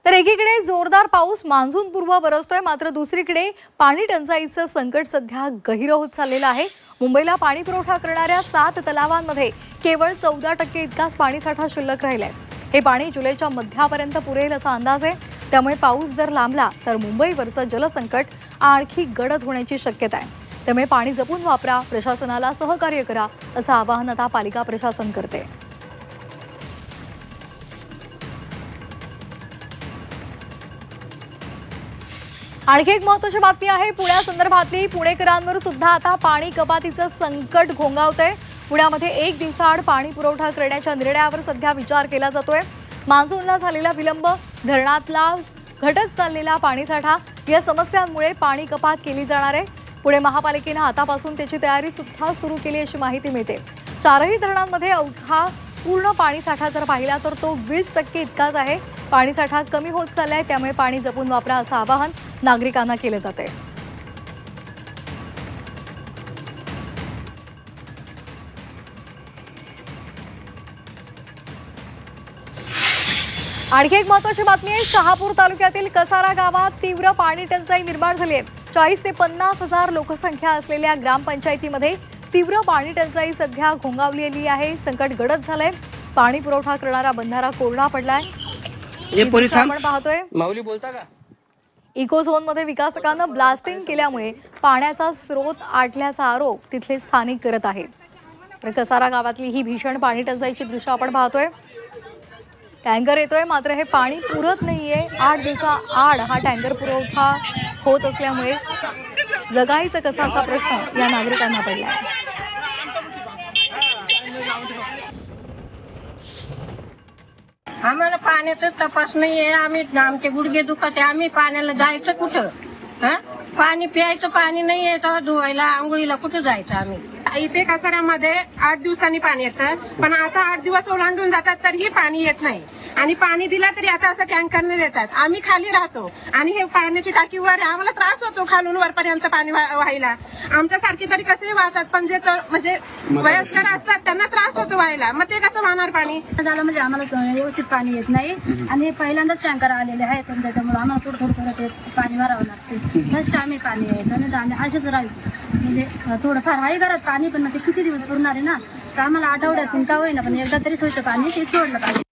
तर एकीकडे जोरदार पाऊस मान्सून पूर्व बरसतोय, मात्र दुसरीकडे पाणी टंचाईचं संकट सध्या गहिरं होत चाललेलं आहे. मुंबईला पाणी पुरवठा करणाऱ्या 7 तलावांमध्ये केवळ 14% इतकाच पाणीसाठा शिल्लक राहिलाय. हे पाणी जुलैच्या मध्यापर्यंत पुरेल असा अंदाज आहे. त्यामुळे पाऊस जर लांबला तर मुंबईवरचं जलसंकट आणखी गडद होण्याची शक्यता आहे. त्यामुळे पाणी जपून वापरा, प्रशासनाला सहकार्य करा असं आवाहन आता पालिका प्रशासन करते. आणखी एक महत्त्वाची बातमी आहे पुण्यासंदर्भातली. पुणेकरांवर सुद्धा आता पाणी कपातीचं संकट घोंगावतंय. पुण्यामध्ये 1 दिवसाआड पाणी पुरवठा करण्याच्या निर्णयावर सध्या विचार केला जातोय. मान्सूनला झालेला विलंब, धरणातला घटत चाललेला पाणीसाठा या समस्यांमुळे पाणी कपात केली जाणार आहे. पुणे महापालिकेनं आतापासून त्याची तयारी सुद्धा सुरू केली अशी माहिती मिळते. 4ही धरणांमध्ये अवघा पूर्ण पाणीसाठा जर पाहिला तर तो 20% इतकाच आहे. पाणीसाठा कमी होत चाललाय, त्यामुळे पाणी जपून वापरा असं आवाहन नागरिकांना केलं जाते. आणखी एक महत्त्वाची बातमी आहे. शहापूर तालुक्यातील कसारा गावात तीव्र पाणी टंचाई निर्माण झाली आहे. 40 ते 50 हजार लोकसंख्या असलेल्या ग्रामपंचायतीमध्ये तीव्र पाणी टंचाई सध्या घोंगावलेली आहे. संकट गडद झालंय. पाणी पुरवठा करणारा बंधारा कोरडा पडलाय. आपण पाहतोय माऊली बोलता का? इको झोन मध्ये विकासकांनं ब्लास्टिंग केल्यामुळे पाण्याचा स्रोत आटल्याचा आरोप तिथले स्थानिक करत आहेत. तर कसारा गावातली ही भीषण पाणी टंचाईची दृश्य आपण पाहतोय. टँकर येतोय, मात्र हे पाणी पुरत नाहीये. 8 दिवसाआड हा टँकर पुरवठा होत असल्यामुळे जगायचं कसं असा प्रश्न या नागरिकांना पडलाय. आम्हाला पाण्याचा तपास नाहीये. आमचे गुडघे दुखत आहे. आम्ही पाण्याला जायचं कुठं? पाणी प्यायचं पाणी नाहीये, तर धुवायला आंघोळीला कुठं जायचं आम्ही? इथे कसाऱ्यामध्ये 8 दिवसांनी पाणी येतं, पण आता 8 दिवस ओलांडून जातात तरीही पाणी येत नाही. आणि पाणी दिला तरी आता असं टँकरने देतात. आम्ही खाली राहतो आणि हे पाण्याची टाकी वर आहे. आम्हाला त्रास होतो खालून वरपर्यंत पाणी व्हायला. आमच्यासारखी तरी कसे वाहतात, पण जे तर म्हणजे वयस्कर असतात त्यांना त्रास होतो व्हायला. मग ते कसं वाहणार पाणी? झालं म्हणजे आम्हाला व्यवस्थित पाणी येत नाही. आणि पहिल्यांदाच टँकर आलेले आहेत, त्याच्यामुळे आम्हाला थोडं ते पाणी भरावं लागते. फर्स्ट आम्ही पाणी यायचं नाही तर आम्ही असेच राहायचो. म्हणजे थोडंफार आहे घरात पाणी, पण ते किती दिवस पुरणार आहे ना. तर आम्हाला आठवड्यातून का होईना पण एकदा तरी सोयचं पाणी ते सोडलं पाहिजे.